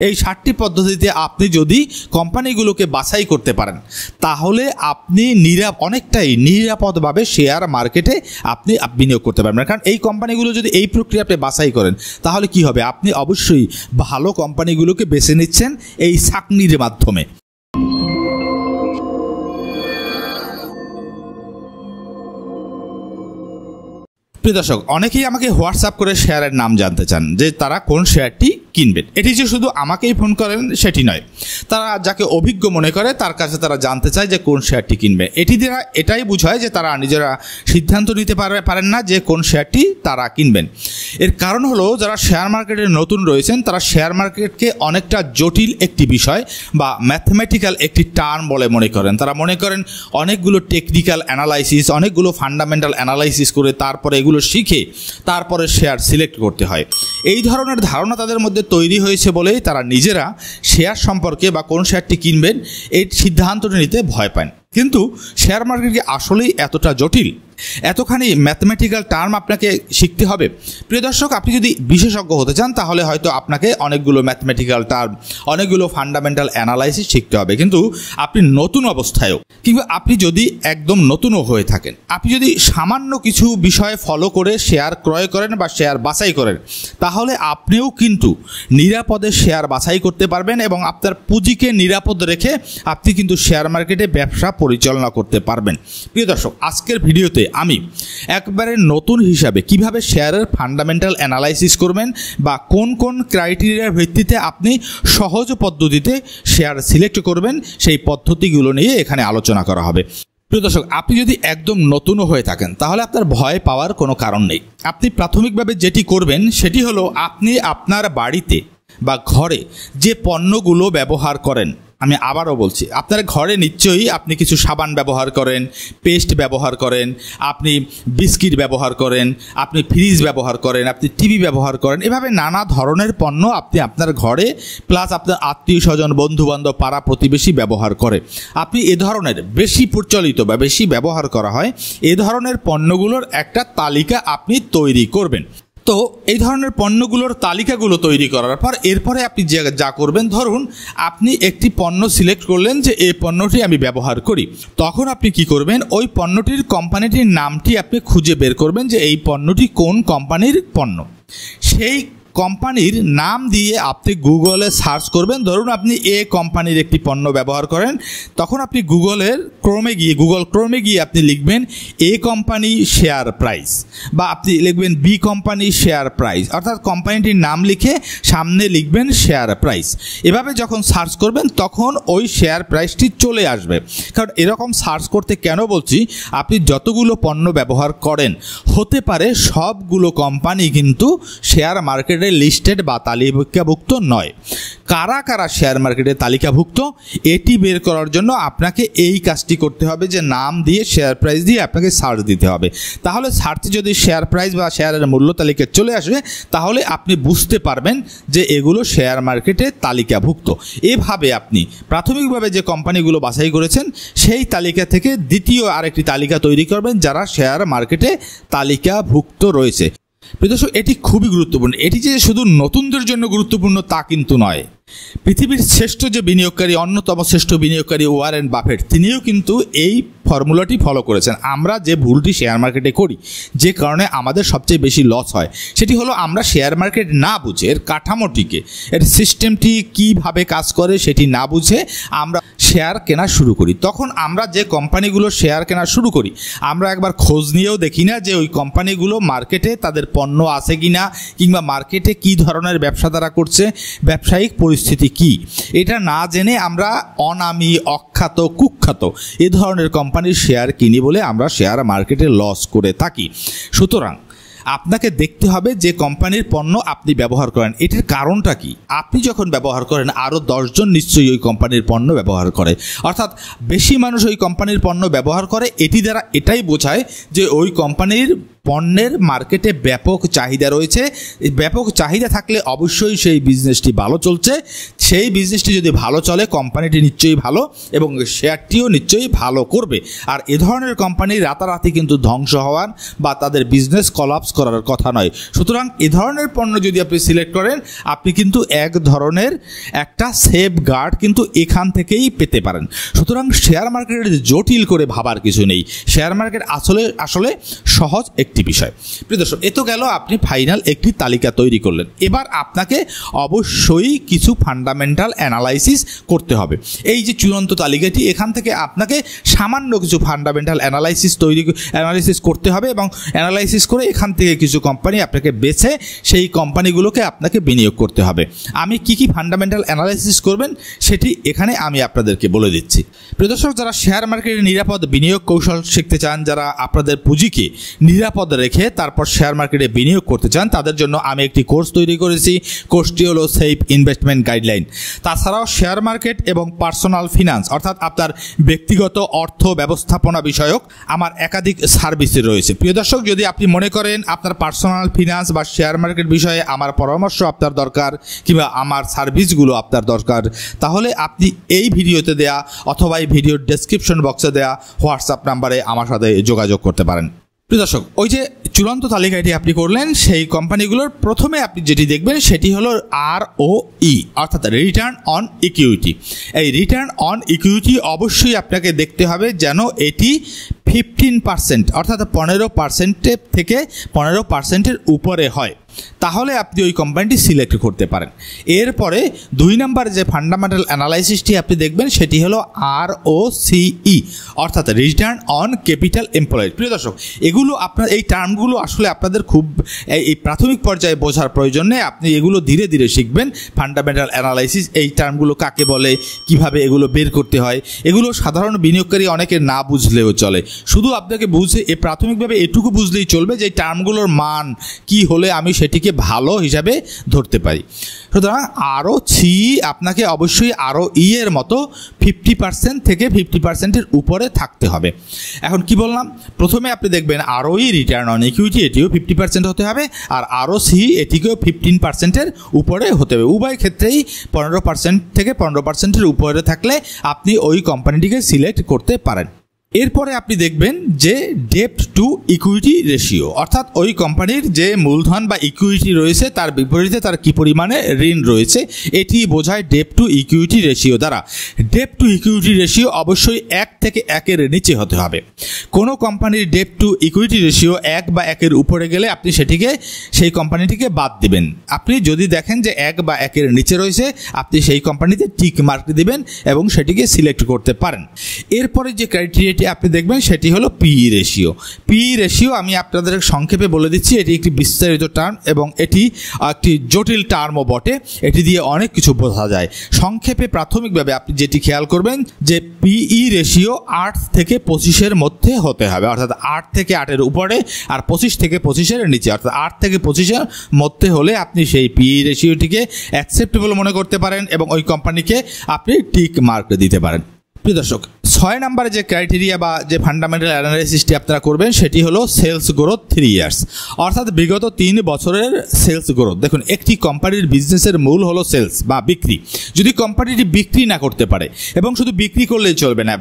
এই 7টি পদ্ধতিতে আপনি যদি কোম্পানিগুলোকে বাছাই করতে পারেন তাহলে আপনি অনেকটাই নিরাপদভাবে শেয়ার মার্কেটে আপনি বিনিয়োগ করতে পারবেন। কারণ এই কোম্পানিগুলো যদি এই প্রক্রিয়া আপনি বাছাই করেন তাহলে কি হবে, আপনি অবশ্যই ভালো কোম্পানিগুলোকে বেছে নিচ্ছেন এই ছাঁকনির মাধ্যমে। প্রিয় দর্শক, অনেকেই আমাকে হোয়াটসঅ্যাপ করে শেয়ারের নাম জানতে চান যে তারা কোন শেয়ারটি কিনবেন। এটি যে শুধু আমাকেই ফোন করেন সেটি নয়, তারা যাকে অভিজ্ঞ মনে করে তার কাছে তারা জানতে চায় যে কোন শেয়ারটি কিনবে। এটি দ্বারা এটাই বোঝায় যে তারা নিজেরা সিদ্ধান্ত নিতে পারেন না যে কোন শেয়ারটি তারা কিনবেন। এর কারণ হলো যারা শেয়ার মার্কেটে নতুন রয়েছেন তারা শেয়ার মার্কেটকে অনেকটা জটিল একটি বিষয় বা ম্যাথমেটিক্যাল একটি টার্ম বলে মনে করেন। তারা মনে করেন অনেকগুলো টেকনিক্যাল অ্যানালাইসিস, অনেকগুলো ফান্ডামেন্টাল অ্যানালাইসিস করে তারপরে এগুলো শিখে তারপরে শেয়ার সিলেক্ট করতে হয়। এই ধরনের ধারণা তাদের মধ্যে তৈরি হয়েছে বলেই তারা নিজেরা শেয়ার সম্পর্কে বা কোন শেয়ারটি কিনবেন এই সিদ্ধান্তটি নিতে ভয় পান। কিন্তু শেয়ার মার্কেট কি আসলেই এতটা জটিল? এতখানি ম্যাথমেটিক্যাল টার্ম আপনাকে শিখতে হবে? প্রিয় দর্শক, আপনি যদি বিশেষজ্ঞ হতে চান তাহলে হয়তো আপনাকে অনেকগুলো ম্যাথমেটিক্যাল টার্ম, অনেকগুলো ফান্ডামেন্টাল অ্যানালাইসিস শিখতে হবে। কিন্তু আপনি নতুন অবস্থায়ও কিংবা আপনি যদি একদম নতুনও হয়ে থাকেন, আপনি যদি সামান্য কিছু বিষয় ফলো করে শেয়ার ক্রয় করেন বা শেয়ার বাছাই করেন তাহলে আপনিও কিন্তু নিরাপদে শেয়ার বাছাই করতে পারবেন এবং আপনার পুঁজিকে নিরাপদ রেখে আপনি কিন্তু শেয়ার মার্কেটে ব্যবসা পরিচালনা করতে পারবেন। প্রিয় দর্শক, আজকের ভিডিওতে আমি একবারে নতুন হিসাবে কিভাবে শেয়ারের ফান্ডামেন্টাল অ্যানালাইসিস করবেন বা কোন কোন ক্রাইটেরিয়ার ভিত্তিতে আপনি সহজ পদ্ধতিতে শেয়ার সিলেক্ট করবেন সেই পদ্ধতিগুলো নিয়ে এখানে আলোচনা করা হবে। প্রিয় দর্শক, আপনি যদি একদম নতুনও হয়ে থাকেন তাহলে আপনার ভয় পাওয়ার কোনো কারণ নেই। আপনি প্রাথমিকভাবে যেটি করবেন সেটি হলো আপনি আপনার বাড়িতে বা ঘরে যে পণ্যগুলো ব্যবহার করেন, আমি আবারও বলছি, আপনার ঘরে নিশ্চয়ই আপনি কিছু সাবান ব্যবহার করেন, পেস্ট ব্যবহার করেন, আপনি বিস্কিট ব্যবহার করেন, আপনি ফ্রিজ ব্যবহার করেন, আপনি টিভি ব্যবহার করেন, এভাবে নানা ধরনের পণ্য আপনি আপনার ঘরে প্লাস আপনার আত্মীয় স্বজন, বন্ধুবান্ধব, পাড়া প্রতিবেশী ব্যবহার করে। আপনি এ ধরনের বেশি প্রচলিত বা বেশি ব্যবহার করা হয় এ ধরনের পণ্যগুলোর একটা তালিকা আপনি তৈরি করবেন। তো এই ধরনের পণ্যগুলোর তালিকাগুলো তৈরি করার পর এরপরে আপনি যা করবেন, ধরুন আপনি একটি পণ্য সিলেক্ট করলেন যে এই পণ্যটি আমি ব্যবহার করি, তখন আপনি কি করবেন, ওই পণ্যটির কোম্পানিটির নামটি আপনি খুঁজে বের করবেন যে এই পণ্যটি কোন কোম্পানির পণ্য। সেই কোম্পানির নাম দিয়ে আপনি গুগলে সার্চ করবেন। ধরুন আপনি এ কোম্পানির একটি পণ্য ব্যবহার করেন, তখন আপনি গুগল ক্রোমে গিয়ে আপনি লিখবেন এ কোম্পানি শেয়ার প্রাইস বা আপনি লিখবেন বি কোম্পানি শেয়ার প্রাইস, অর্থাৎ কোম্পানিটির নাম লিখে সামনে লিখবেন শেয়ার প্রাইস। এভাবে যখন সার্চ করবেন তখন ওই শেয়ার প্রাইসটি চলে আসবে। কারণ এরকম সার্চ করতে কেন বলছি, আপনি যতগুলো পণ্য ব্যবহার করেন হতে পারে সবগুলো কোম্পানি কিন্তু শেয়ার মার্কেটে লিস্টেড বা তালিকাভুক্ত নয়। কারা কারা শেয়ার মার্কেটে তালিকাভুক্ত এটি বের করার জন্য আপনাকে এই কাজটি করতে হবে যে নাম দিয়ে শেয়ার প্রাইস দিয়ে আপনাকে সার্চ দিতে হবে। তাহলে সার্চে যদি শেয়ার প্রাইস বা শেয়ারের মূল্য তালিকা চলে আসবে তাহলে আপনি বুঝতে পারবেন যে এগুলো শেয়ার মার্কেটে তালিকাভুক্ত। এভাবে আপনি প্রাথমিকভাবে যে কোম্পানিগুলো বাছাই করেছেন সেই তালিকা থেকে দ্বিতীয় আরেকটি তালিকা তৈরি করবেন যারা শেয়ার মার্কেটে তালিকাভুক্ত রয়েছে। প্রিয় দর্শক, এটি খুবই গুরুত্বপূর্ণ। এটি যে শুধু নতুনদের জন্য গুরুত্বপূর্ণ তা কিন্তু নয়। পৃথিবীর শ্রেষ্ঠ যে বিনিয়োগকারী, অন্যতম শ্রেষ্ঠ বিনিয়োগকারী ওয়ারেন বাফেট, তিনিও কিন্তু এই ফর্মুলাটি ফলো করেছেন। আমরা যে ভুলটি শেয়ার মার্কেটে করি, যে কারণে আমাদের সবচেয়ে বেশি লস হয়, সেটি হলো আমরা শেয়ার মার্কেট না বুঝে, এর কাঠামোটিকে, এর সিস্টেমটি কীভাবে কাজ করে সেটি না বুঝে আমরা শেয়ার কেনা শুরু করি। তখন আমরা যে কোম্পানিগুলো শেয়ার কেনা শুরু করি আমরা একবার খোঁজ নিয়েও দেখি না যে ওই কোম্পানিগুলো মার্কেটে তাদের পণ্য আছে কিনা, কিংবা মার্কেটে কী ধরনের ব্যবসা তারা করছে, ব্যবসায়িক পরিস্থিতি কি, এটা না জেনে আমরা অনামী, অখ্যাত, কুখ্যাত এ ধরনের কোম্পানির শেয়ার কিনি বলে আমরা শেয়ার মার্কেটে লস করে থাকি। সুতরাং আপনাকে দেখতে হবে যে কোম্পানির পণ্য আপনি ব্যবহার করেন এটির কারণটা কি। আপনি যখন ব্যবহার করেন আরও 10 জন নিশ্চয়ই ওই কোম্পানির পণ্য ব্যবহার করে, অর্থাৎ বেশি মানুষ ওই কোম্পানির পণ্য ব্যবহার করে। এটি দ্বারা এটাই বোঝায় যে ওই কোম্পানির পণ্যের মার্কেটে ব্যাপক চাহিদা রয়েছে। ব্যাপক চাহিদা থাকলে অবশ্যই সেই বিজনেসটি ভালো চলছে। সেই বিজনেসটি যদি ভালো চলে কোম্পানিটি নিশ্চয়ই ভালো এবং শেয়ারটিও নিশ্চয়ই ভালো করবে। আর এ ধরনের কোম্পানি রাতারাতি কিন্তু ধ্বংস হওয়ার বা তাদের বিজনেস কলাপস করার কথা নয়। সুতরাং এ ধরনের পণ্য যদি আপনি সিলেক্ট করেন আপনি কিন্তু এক ধরনের একটা সেফ গার্ড কিন্তু এখান থেকেই পেতে পারেন। সুতরাং শেয়ার মার্কেটের জটিল করে ভাবার কিছু নেই। শেয়ার মার্কেট আসলে সহজ একটি বিষয়। প্রিয় দর্শক, এ তো গেল আপনি ফাইনাল একটি তালিকা তৈরি করলেন। এবার আপনাকে অবশ্যই কিছু ফান্ডামেন্টাল অ্যানালাইসিস করতে হবে। এই যে চূড়ান্ত তালিকাটি, এখান থেকে আপনাকে সামান্য কিছু ফান্ডামেন্টাল অ্যানালাইসিস করতে হবে এবং অ্যানালাইসিস করে এখান থেকে কিছু কোম্পানি আপনাকে বেছে সেই কোম্পানিগুলোকে আপনাকে বিনিয়োগ করতে হবে। আমি কি ফান্ডামেন্টাল অ্যানালাইসিস করবেন সেটি এখানে আমি আপনাদেরকে বলে দিচ্ছি। প্রিয় দর্শক, যারা শেয়ার মার্কেটে নিরাপদ বিনিয়োগ কৌশল শিখতে চান, যারা আপনাদের পুঁজিকে নিরাপদ রেখে তারপর শেয়ার মার্কেটে বিনিয়োগ করতে চান, তাদের জন্য আমি একটি কোর্স তৈরি করেছি। কোর্সটি হলো সেফ ইনভেস্টমেন্ট গাইডলাইন। তাছাড়াও শেয়ার মার্কেট এবং পার্সোনাল ফিনান্স অর্থাৎ আপনার ব্যক্তিগত অর্থ ব্যবস্থাপনা বিষয়ক আমার একাধিক সার্ভিস রয়েছে। প্রিয় দর্শক, যদি আপনি মনে করেন আপনার পার্সোনাল ফিনান্স বা শেয়ার মার্কেট বিষয়ে আমার পরামর্শ আপনার দরকার কিংবা আমার সার্ভিসগুলো আপনার দরকার, তাহলে আপনি এই ভিডিওতে দেয়া অথবা এই ভিডিওর ডেসক্রিপশন বক্সে দেয়া হোয়াটসঅ্যাপ নাম্বারে আমার সাথে যোগাযোগ করতে পারেন। প্রিয় দর্শক, ওই যে চূড়ান্ত তালিকাটি আপনি করলেন, সেই কোম্পানিগুলোর প্রথমে আপনি যেটি দেখবেন সেটি হলো ROE অর্থাৎ রিটার্ন অন ইকুইটি। এই রিটার্ন অন ইকুইটি অবশ্যই আপনাকে দেখতে হবে যেন এটি 15% অর্থাৎ 15% থেকে 15% উপরে হয়, তাহলে আপনি ওই কোম্পানিটি সিলেক্ট করতে পারেন। এরপরে 2 নম্বর যে ফান্ডামেন্টাল অ্যানালাইসিসটি আপনি দেখবেন সেটি হলো ROCE অর্থাৎ রিটার্ন অন ক্যাপিটাল এমপ্লয়েড। প্রিয় দর্শক, এগুলো আপনার এই টার্মগুলো আসলে আপনাদের খুব এই প্রাথমিক পর্যায়ে বোঝার প্রয়োজন নেই। আপনি এগুলো ধীরে ধীরে শিখবেন। ফান্ডামেন্টাল অ্যানালাইসিস এই টার্মগুলো কাকে বলে, কিভাবে এগুলো বের করতে হয়, এগুলো সাধারণ বিনিয়োগকারী অনেকে না বুঝলেও চলে। শুধু আপনাকে বুঝে প্রাথমিকভাবে এটুকু বুঝলেই চলবে যে এই টার্মগুলোর মান কি হলে আমি সেটিকে ভালো হিসাবে ধরতে পারি। সুতরাং ROCE আপনাকে অবশ্যই ROE এর মতো 50% থেকে 50%-এর উপরে থাকতে হবে। এখন কি বললাম, প্রথমে আপনি দেখবেন ROE রিটার্ন অন ইকুইটি এটিও 50% হতে হবে, আর ROCE এটিকেও 15%-এর উপরে হতে হবে। উভয় ক্ষেত্রেই 15% থেকে 15%-এর উপরে থাকলে আপনি ওই কোম্পানিটিকে সিলেক্ট করতে পারেন। এরপরে আপনি দেখবেন যে ডেপ্ট টু ইকুইটি রেশিও অর্থাৎ ওই কোম্পানির যে মূলধন বা ইকুইটি রয়েছে তার বিপরীতে তার কি পরিমাণে ঋণ রয়েছে, এটি বোঝায় ডেপ্ট টু ইকুইটি রেশিও দ্বারা। ডেপ্ট টু ইকুইটি রেশিও অবশ্যই 1 থেকে 1-এর নিচে হতে হবে। কোনো কোম্পানির ডেপ্ট টু ইকুইটি রেশিও 1 বা 1-এর উপরে গেলে আপনি সেই কোম্পানিটিকে বাদ দিবেন। আপনি যদি দেখেন যে 1 বা 1-এর নিচে রয়েছে, আপনি সেই কোম্পানিতে টিক মার্ক দিবেন এবং সেটিকে সিলেক্ট করতে পারেন। এরপরে যে ক্রাইটেরিয়া আপনি দেখবেন সেটি হলো PE রেশিও। PE রেশিও আমি আপনাদের সংক্ষেপে বলে দিচ্ছি, এটি একটি বিস্তারিত টার্ম এবং এটি একটি জটিল টার্মও বটে। এটি দিয়ে অনেক কিছু বোঝা যায়। সংক্ষেপে প্রাথমিকভাবে আপনি যেটি খেয়াল করবেন যে PE রেশিও 8 থেকে 25-এর মধ্যে হতে হবে, অর্থাৎ 8 থেকে 8-এর উপরে আর 25 থেকে 25-এর নিচে, অর্থাৎ 8 থেকে 25-এর মধ্যে হলে আপনি সেই PE রেশিওটিকে অ্যাকসেপ্টেবল মনে করতে পারেন এবং ওই কোম্পানিকে আপনি টিক মার্ক দিতে পারেন। প্রিয় দর্শক, 6 নম্বরে যে ক্রাইটেরিয়া বা যে ফান্ডামেন্টাল অ্যানালাইসিসটি আপনারা করবেন সেটি হলো সেলস গ্রোথ 3 ইয়ার্স অর্থাৎ বিগত 3 বছরের সেলস গ্রোথ। দেখুন, একটি কোম্পানির বিজনেসের মূল হলো সেলস বা বিক্রি। যদি কোম্পানিটি বিক্রি না করতে পারে এবং শুধু বিক্রি করলেই চলবে না,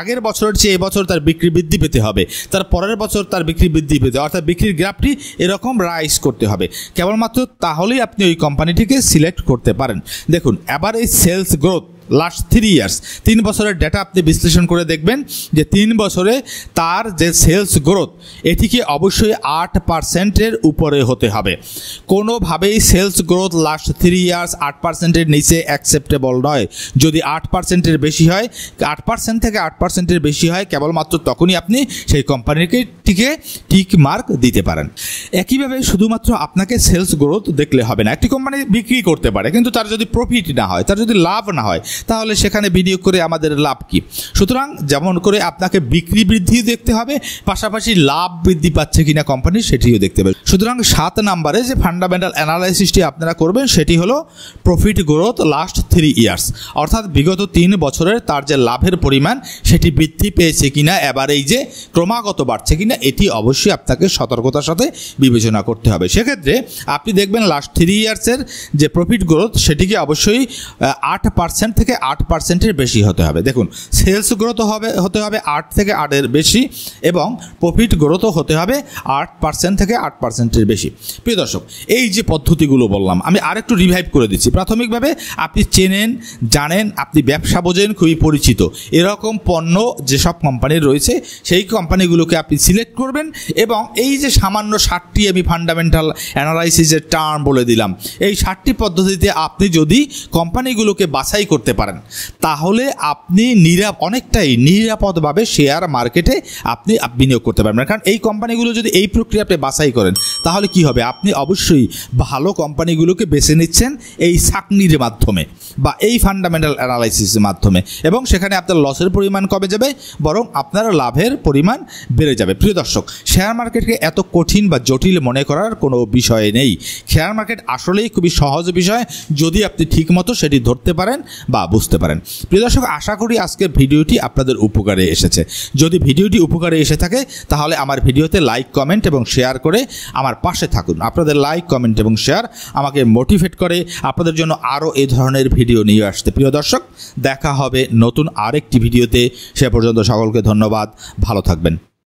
আগের বছরের চেয়ে এবছর তার বিক্রি বৃদ্ধি পেতে হবে, তার পরের বছর তার বিক্রি বৃদ্ধি পেতে, অর্থাৎ বিক্রির গ্রাফটি এরকম রাইজ করতে হবে। কেবলমাত্র তাহলেই আপনি ওই কোম্পানিটিকে সিলেক্ট করতে পারেন। দেখুন, আবার এই সেলস গ্রোথ লাস্ট 3 ইয়ার্স 3 বছরের ডেটা আপনি বিশ্লেষণ করে দেখবেন যে 3 বছরে তার যে সেলস গ্রোথ এটিকে অবশ্যই 8%-এর উপরে হতে হবে। কোনোভাবেই সেলস গ্রোথ লাস্ট 3 ইয়ার্স 8%-এর নিচে অ্যাকসেপ্টেবল নয়। যদি 8%-এর বেশি হয়, 8% থেকে 8%-এর বেশি হয়, কেবলমাত্র তখনই আপনি সেই কোম্পানিকে টিক মার্ক দিতে পারেন। একইভাবে শুধুমাত্র আপনাকে সেলস গ্রোথ দেখলে হবে না। একটি কোম্পানি বিক্রি করতে পারে কিন্তু তার যদি প্রফিট না হয়, তার যদি লাভ না হয়, তাহলে সেখানে বিনিয়োগ করে আমাদের লাভ কি? সুতরাং যেমন করে আপনাকে বিক্রি বৃদ্ধি দেখতে হবে, পাশাপাশি লাভ বৃদ্ধি পাচ্ছে কিনা কোম্পানি সেটিও দেখতে হবে। সুতরাং 7 নম্বরে যে ফান্ডামেন্টাল অ্যানালাইসিসটি আপনারা করবেন সেটি হলো প্রফিট গ্রোথ লাস্ট 3 ইয়ার্স, অর্থাৎ বিগত 3 বছরের তার যে লাভের পরিমাণ সেটি বৃদ্ধি পেয়েছে কিনা, এবার এই যে ক্রমাগত বাড়ছে কিনা, এটি অবশ্যই আপনাকে সতর্কতার সাথে বিবেচনা করতে হবে। সেক্ষেত্রে আপনি দেখবেন লাস্ট 3 ইয়ার্সের যে প্রফিট গ্রোথ সেটিকে অবশ্যই 8% থেকে 8%-এর বেশি হতে হবে। দেখুন, সেলস গ্রোথ হতে হবে 8 থেকে 8-এর বেশি এবং প্রফিট গ্রোথও হতে হবে 8% থেকে 8%-এর বেশি। প্রিয় দর্শক, এই যে পদ্ধতিগুলো বললাম আমি আরেকটু রিভাইভ করে দিচ্ছি। প্রাথমিকভাবে আপনি চেনেন, জানেন, আপনি ব্যবসা বোঝেন, খুবই পরিচিত এরকম পণ্য যেসব কোম্পানির রয়েছে সেই কোম্পানিগুলোকে আপনি সিলেক্ট করবেন এবং এই যে সামান্য 60টি আমি ফান্ডামেন্টাল অ্যানালাইসিসের টার্ম বলে দিলাম, এই 60টি পদ্ধতিতে আপনি যদি কোম্পানিগুলোকে বাছাই করতে পারেন তাহলে আপনি অনেকটাই নিরাপদভাবে শেয়ার মার্কেটে আপনি বিনিয়োগ করতে পারবেন। কারণ এই কোম্পানিগুলো যদি এই প্রক্রিয়া আপনি বাছাই করেন তাহলে কি হবে, আপনি অবশ্যই ভালো কোম্পানিগুলোকে বেছে নিচ্ছেন এই ছাঁকনির মাধ্যমে বা এই ফান্ডামেন্টাল অ্যানালাইসিসের মাধ্যমে, এবং সেখানে আপনার লসের পরিমাণ কমে যাবে বরং আপনার লাভের পরিমাণ বেড়ে যাবে। প্রিয় দর্শক, শেয়ার মার্কেটকে এত কঠিন বা জটিল মনে করার কোনো বিষয় নেই। শেয়ার মার্কেট আসলেই খুবই সহজ বিষয় যদি আপনি ঠিকমতো সেটি ধরতে পারেন বা বুঝতে পারেন। প্রিয় দর্শক, আশা করি আজকের ভিডিওটি আপনাদের উপকারে এসেছে। যদি ভিডিওটি উপকারে এসে থাকে তাহলে আমার ভিডিওতে লাইক, কমেন্ট এবং শেয়ার করে আমার পাশে থাকুন। আপনাদের লাইক, কমেন্ট এবং শেয়ার আমাকে মোটিভেট করে আপনাদের জন্য আরও এই ধরনের ভিডিও নিয়ে আসতে। প্রিয় দর্শক, দেখা হবে নতুন আরেকটি ভিডিওতে। সে পর্যন্ত সকলকে ধন্যবাদ, ভালো থাকবেন।